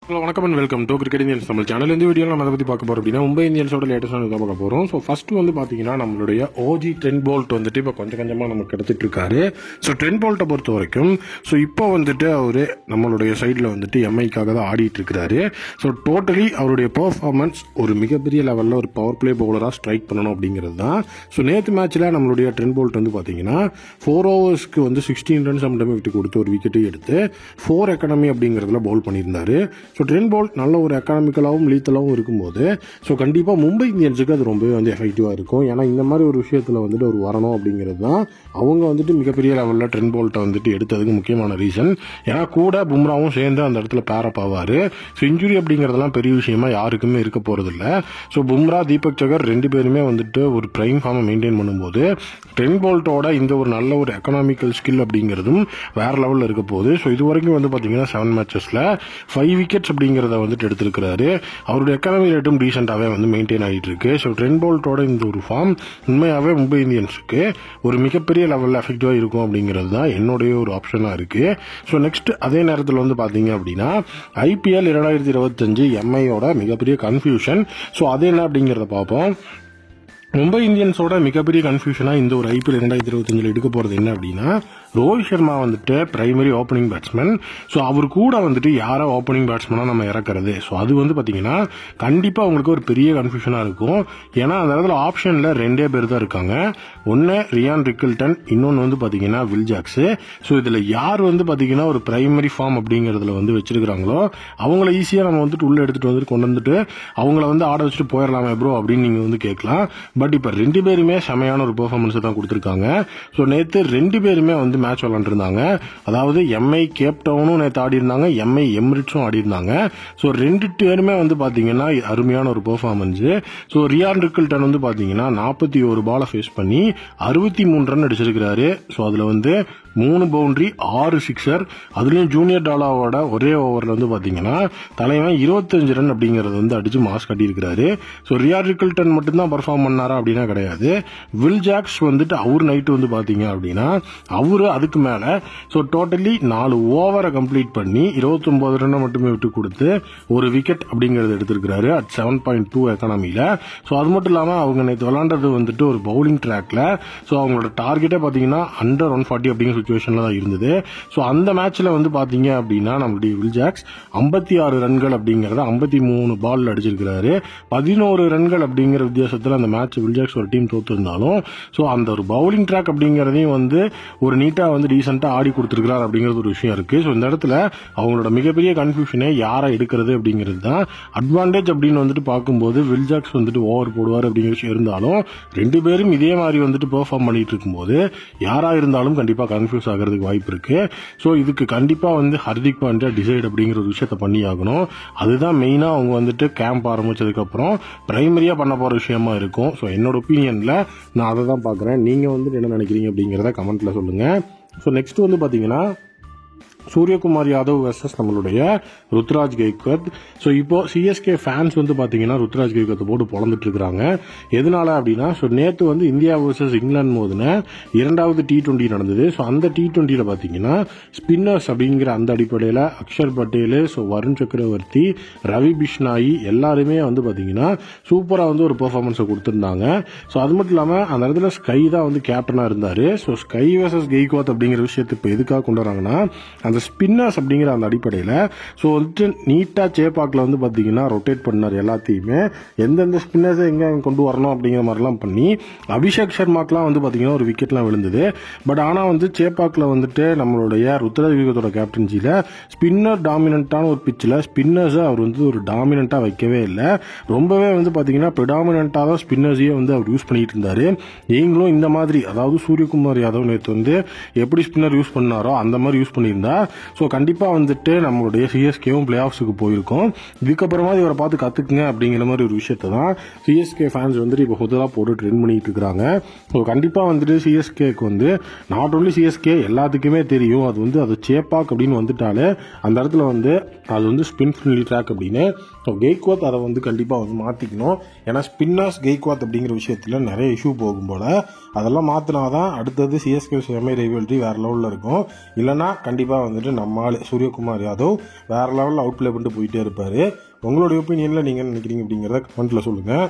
Hello வணக்கம் and welcome to cricket Indians Tamil channel. இந்த வீடியோவில் நம்ம அதை பற்றி பார்க்க போகிறோம் அப்படின்னா மும்பை இந்தியன்ஸோட லேட்டஸ்டான இதை பார்க்க போகிறோம். ஸோ ஃபர்ஸ்ட் வந்து பார்த்தீங்கன்னா நம்மளுடைய ஓஜி ட்ரெண்ட் போல்ட் வந்துட்டு இப்போ கொஞ்சம் கொஞ்சமாக நமக்கு எடுத்துட்டு இருக்காரு. ஸோ ட்ரெண்ட் போல்ட்டை பொறுத்த வரைக்கும் ஸோ இப்போ வந்துட்டு அவர் நம்மளுடைய சைடில் வந்துட்டு எம்ஐக்காக தான் ஆடிட்டு இருக்கிறாரு. ஸோ டோட்டலி அவருடைய பெர்ஃபார்மன்ஸ் ஒரு மிகப்பெரிய லெவலில் ஒரு பவர் பிளே பவுலராக ஸ்ட்ரைக் பண்ணணும் அப்படிங்கிறது தான். ஸோ நேற்று மேட்ச்சில் நம்மளுடைய ட்ரெண்ட் போல்ட் வந்து பார்த்தீங்கன்னா 4 ஓவர்ஸ்க்கு வந்து 16 ரன்ஸ் மட்டுமே விட்டு கொடுத்து ஒரு விக்கெட்டையும் எடுத்து 4 எக்கானமி அப்படிங்கிறதுல பவுல் பண்ணியிருந்தாரு. ஸோ ட்ரெண்ட் போல்ட் நல்ல ஒரு எக்கானமிக்கலாகவும் லீத்தலாகவும் இருக்கும்போது ஸோ கண்டிப்பாக மும்பை இந்தியன்ஸுக்கு அது ரொம்பவே வந்து எஃபெக்டிவாக இருக்கும். ஏன்னா இந்த மாதிரி ஒரு விஷயத்தில் வந்துட்டு ஒரு வரணும் அப்படிங்கிறது தான் அவங்க வந்துட்டு மிகப்பெரிய லெவலில் ட்ரெண்ட் போல்ட்டை வந்துட்டு எடுத்ததுக்கு முக்கியமான ரீசன். ஏன்னா கூட பும்ராவும் சேர்ந்து அந்த இடத்துல பேரப் ஆவார். ஸோ இன்ஜுரி அப்படிங்கிறதெல்லாம் பெரிய விஷயமா யாருக்குமே இருக்க போகிறதில்ல. ஸோ பும்ரா, தீபக் சகர் 2 பேருமே வந்துட்டு ஒரு பிரைம் ஃபார்மை மெயின்டைன் பண்ணும்போது ட்ரெண்ட் போல்ட்டோட இந்த ஒரு நல்ல ஒரு எக்கனாமிக்கல் ஸ்கில் அப்படிங்கிறதும் வேற லெவலில் இருக்க போகுது. ஸோ இது வரைக்கும் வந்து பார்த்தீங்கன்னா 7 மேட்சஸில் 5 விக்கெட்ஸ் அப்படிங்கிறத வந்துட்டு எடுத்திருக்கிறாரு. அவருடைய எக்கானமி ரேட்டும் டீசெண்டாகவே வந்து மெயின்டைன் ஆகிட்டு இருக்கு. ஸோ ட்ரெண்ட் போல்ட்டோட இந்த ஒரு ஃபார்ம் உண்மையாகவே மும்பை இந்தியன்ஸுக்கு ஒரு மிகப்பெரிய லெவலில் எஃபெக்டிவாக இருக்கும் அப்படிங்கிறது தான் என்னுடைய ஒரு ஆப்ஷனாக இருக்கு. ஸோ நெக்ஸ்ட் அதே நேரத்தில் வந்து பார்த்தீங்க அப்படின்னா IPL 2025 எம்ஐயோட மிகப்பெரிய கன்ஃபியூஷன். ஸோ அது என்ன அப்படிங்கிறத பார்ப்போம். மும்பை இந்தியன்ஸோட மிகப்பெரிய கன்ஃபியூஷனாக இந்த ஒரு IPL 2025 எடுக்க போகிறது என்ன அப்படின்னா, ரோஹித் சர்மா வந்துட்டு பிரைமரி ஓப்பனிங் பேட்ஸ்மேன். ஸோ அவர் கூட வந்துட்டு யாரை ஓப்பனிங் பேட்ஸ்மேனாக நம்ம இறக்குறது. ஸோ அது வந்து பார்த்தீங்கன்னா கண்டிப்பாக உங்களுக்கு ஒரு பெரிய கன்ஃபியூஷனாக இருக்கும். ஏன்னா அந்த இடத்துல ஆப்ஷனில் 2 பேர் தான் இருக்காங்க. ஒன்று ரியான் ரிக்கில்டன், இன்னொன்று வந்து பார்த்தீங்கன்னா வில் ஜாக்ஸ். ஸோ இதில் யார் வந்து பார்த்தீங்கன்னா ஒரு பிரைமரி ஃபார்ம் அப்படிங்கிறதுல வந்து வச்சிருக்கிறாங்களோ அவங்கள ஈஸியாக நம்ம வந்துட்டு உள்ளே எடுத்துகிட்டு வந்துட்டு கொண்டு வந்துட்டு அவங்கள வந்து ஆட வச்சுட்டு போயிடலாமே ப்ரோ அப்படின்னு நீங்கள் வந்து கேட்கலாம். பட் இப்போ 2 பேருமே செமையான ஒரு பெர்ஃபார்மன்ஸ் தான் கொடுத்துருக்காங்க. ஸோ நேற்று 2 பேருமே வந்து மேட்ச் விளாண்டுருந்தாங்க. அதாவது எம்ஐ கேப் டவுனும் நேற்று ஆடி இருந்தாங்க, எம்ஐ எம்ரிட்ஸும் ஆடி இருந்தாங்க. ஸோ 2 பேருமே வந்து பார்த்தீங்கன்னா அருமையான ஒரு பெர்ஃபார்மன்ஸ். ஸோ ரியான் ரிக்கில்டன் வந்து பார்த்தீங்கன்னா 41 பாலை ஃபேஸ் பண்ணி 63 ரன் அடிச்சிருக்கிறாரு. ஸோ அதில் வந்து 3 பவுண்டரி 6 சிக்ஸர். அதுலேயும் ஜூனியர் டாலாவோட ஒரே ஓவரில் வந்து பார்த்தீங்கன்னா தலைவன் 25 ரன் அப்படிங்கிறது வந்து அடிச்சு மாஸ் கட்டியிருக்கிறாரு. ஸோ ரியான் ரிக்கில்டன் மட்டும்தான் பர்ஃபார்ம் பண்ணாரா அப்படின்னா கிடையாது. வில் ஜாக்ஸ் வந்துட்டு அவர் நைட்டு வந்து பார்த்தீங்க அப்படின்னா அவரு அதுக்கு மேலே ஸோ டோட்டலி 4 ஓவரை கம்ப்ளீட் பண்ணி 29 ரன்னை மட்டுமே விட்டு கொடுத்து ஒரு விக்கெட் அப்படிங்கிறது எடுத்திருக்கிறாரு அட் 7.2 எக்கானமியில். ஸோ அது மட்டும் இல்லாமல் அவங்க நேற்று விளாண்டது வந்துட்டு ஒரு பவுலிங் ட்ராக்ல. ஸோ அவங்களோட டார்கெட்டே பார்த்தீங்கன்னா அண்டர் 140 அப்படிங்கிற சுச்சுவேஷன்ல தான் இருந்தது. ஸோ அந்த மேட்ச்ல வந்து பார்த்தீங்க அப்படின்னா நம்மளுடைய வில் ஜாக்ஸ் 56 ரன்கள் அப்படிங்கிறத 53 பால் அடிச்சிருக்கிறாரு. 11 ரன்கள் அப்படிங்கிற வித்தியாசத்தில் அந்த மேட்ச் வில் ஜாக்ஸ் ஒரு டீம் தோத்துருந்தாலும் ஸோ அந்த ஒரு பவுலிங் ட்ராக் அப்படிங்கிறதையும் வந்து ஒரு நீட்டாக வந்து டீசெண்டாக ஆடி கொடுத்துருக்கிறார் அப்படிங்கிறது ஒரு விஷயம் இருக்கு. ஸோ இந்த இடத்துல அவங்களோட மிகப்பெரிய கன்ஃபியூஷனே யாரை எடுக்கிறது அப்படிங்கிறது தான். அட்வான்டேஜ் அப்படின்னு வந்துட்டு பார்க்கும்போது வில் ஜாக்ஸ் வந்துட்டு ஓவர் போடுவார் அப்படிங்கிற விஷயம் இருந்தாலும் 2 பேரும் இதே மாதிரி வந்துட்டு பெர்ஃபார்ம் பண்ணிட்டு இருக்கும்போது யாராக இருந்தாலும் கண்டிப்பாக கன்ஃபியூஸ் ஆகிறதுக்கு வாய்ப்பு இருக்கு. ஸோ இதுக்கு கண்டிப்பாக வந்து ஹர்திக் பாண்டியா டிசைட் அப்படிங்கிற ஒரு விஷயத்த பண்ணி ஆகணும். அதுதான் மெயினாக அவங்க வந்துட்டு கேம்ப் ஆரம்பிச்சதுக்கப்புறம் பிரைமரியாக பண்ண போகிற விஷயமா இருக்கும். ஸோ என்னோட ஒப்பீனியனில் நான் அதை தான் பார்க்குறேன். நீங்கள் வந்துட்டு என்ன நினைக்கிறீங்க அப்படிங்கிறத கமெண்ட்டில் சொல்லுங்கள். ஸோ நெக்ஸ்ட் வந்து பார்த்தீங்கன்னா சூரியகுமார் யாதவ் வர்சஸ் நம்மளுடைய ருத்ராஜ் கெய்க்வாத். ஸோ இப்போ சிஎஸ்கே ஃபேன்ஸ் வந்து பார்த்தீங்கன்னா ருத்ராஜ் கெய்க்வாத்தை போட்டு பொழந்துட்டு இருக்கிறாங்க. எதனால அப்படின்னா ஸோ நேற்று வந்து இந்தியா வர்சஸ் இங்கிலாந்து மோதின 2வது T20 நடந்தது. ஸோ அந்த T20யில் பார்த்தீங்கன்னா ஸ்பின்னர்ஸ் அப்படிங்கிற அந்த அடிப்படையில் அக்ஷர் பட்டேல், ஸோ வருண் சக்கரவர்த்தி, ரவி பிஷ்னாயி எல்லாருமே வந்து பார்த்தீங்கன்னா சூப்பராக வந்து ஒரு பெர்ஃபார்மன்ஸை கொடுத்துருந்தாங்க. ஸோ அது மட்டும் இல்லாமல் அந்த இடத்துல ஸ்கை தான் வந்து கேப்டனாக இருந்தார். ஸோ ஸ்கை வர்சஸ் கெய்க்வாத் அப்படிங்கிற விஷயத்தை இப்போ எதுக்காக கொண்டு வராங்கன்னா அந்த ஸ்பின்னர்ஸ் அப்படிங்கிற அந்த அடிப்படையில் ஸோ வந்துட்டு நீட்டாக சேப்பாக்கில் வந்து பார்த்தீங்கன்னா ரொட்டேட் பண்ணார் எல்லாத்தையுமே. எந்தெந்த ஸ்பின்னர்ஸை எங்கே கொண்டு வரணும் அப்படிங்கிற மாதிரிலாம் பண்ணி அபிஷேக் சர்மாக்கெலாம் வந்து பார்த்தீங்கன்னா ஒரு விக்கெட்லாம் விழுந்தது. பட் ஆனால் வந்து சேப்பாக்கில் வந்துட்டு நம்மளுடைய ருத்ராஜ் கெய்க்வாத்தோட கேப்டன்சியில் ஸ்பின்னர் டாமினண்ட்டான ஒரு பிச்சில் ஸ்பின்னர்ஸை அவர் வந்து ஒரு டாமினண்ட்டாக வைக்கவே இல்லை. ரொம்பவே வந்து பார்த்தீங்கன்னா ப்ரிடாமினண்ட்டாக தான் ஸ்பின்னர்ஸையே வந்து அவர் யூஸ் பண்ணிட்டு இருந்தார். நீங்களும் இந்த மாதிரி அதாவது சூரியகுமார் யாதவ் நேற்று வந்து எப்படி ஸ்பின்னர் யூஸ் பண்ணாரோ அந்த மாதிரி யூஸ் பண்ணியிருந்தா ஸோ கண்டிப்பாக வந்துட்டு நம்மளுடைய சிஎஸ்கேவும் பிளே ஆஃப்ஸுக்கு போயிருக்கோம். இதுக்கப்புறமா இவரை பார்த்து கற்றுக்குங்க அப்படிங்கிற மாதிரி ஒரு விஷயத்தை தான் சிஎஸ்கே ஃபேன்ஸ் வந்துட்டு இப்போ புதுதாக போட்டு ட்ரெண்ட் பண்ணிட்டு இருக்கிறாங்க. ஸோ கண்டிப்பாக வந்துட்டு சிஎஸ்கேக்கு வந்து நாட் ஓன்லி சிஎஸ்கே எல்லாத்துக்குமே தெரியும் அது வந்து அது சேப்பாக் அப்படின்னு வந்துட்டாலே அந்த இடத்துல வந்து அது வந்து ஸ்பின் ஃப்ரெண்ட்லி ட்ராக் அப்படின்னு. ஸோ கெய்க்வாத் அதை வந்து கண்டிப்பாக வந்து மாற்றிக்கணும். ஏன்னா ஸ்பின்னர்ஸ் கெய்க்வாத் அப்படிங்கிற விஷயத்தில் நிறைய இஷ்யூ போகும் போல் அதெல்லாம் மாற்றினாதான் அடுத்தது சிஎஸ்கே எம்ஐ ரைவல்ரி வேறு லெவலில் இருக்கும். இல்லைனா கண்டிப்பாக வந்துட்டு நம்மால் சூரியகுமார் யாதவ் வேறு லெவலில் அவுட் ப்ளே பண்ணிட்டு போயிட்டே இருப்பார். உங்களுடைய ஒப்பீனியனில் நீங்கள் நினைக்கிறீங்க அப்படிங்கிறத கமெண்ட்டில் சொல்லுங்கள்.